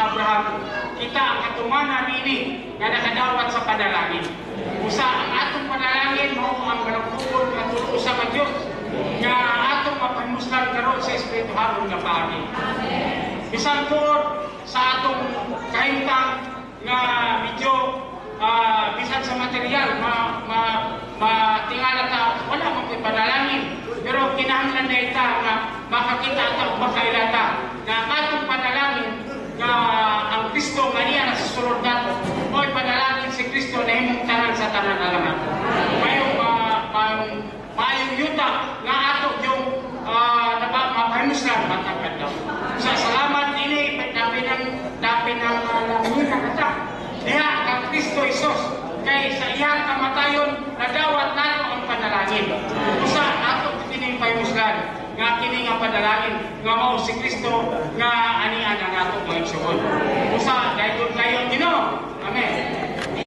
Abraham, kita ang katumanan ini nga nakadawat sa panalangin. Usa ang atong panalangin mao ang managtugod nga tulo sa Dios nga atong mapahimuslan karon sa Espiritu Haron nga paagi. Bisan tuod sa atong kahimtang nga medyo bisan sa material matingala ta wala man ko'y panalangin, pero kinahanglan na ita nga makakita ta o makailata nga atong panalangin nga ang Kristo nga niya nasa sulod nato o'y panalangin si Kristo na himong tanan sa tanan alaman. Mayong yuta nga ato yung mapahimuslan matagad daw. Sa salamat ini dapin ang langin na kata diha kang Kristo Isos kay sa iyang kamatayon nadawat nato ang panalangin. Usa ato kining pahimuslan nga kini nga panalangin nga mao si Kristo nga anian ang ato mga igsoon.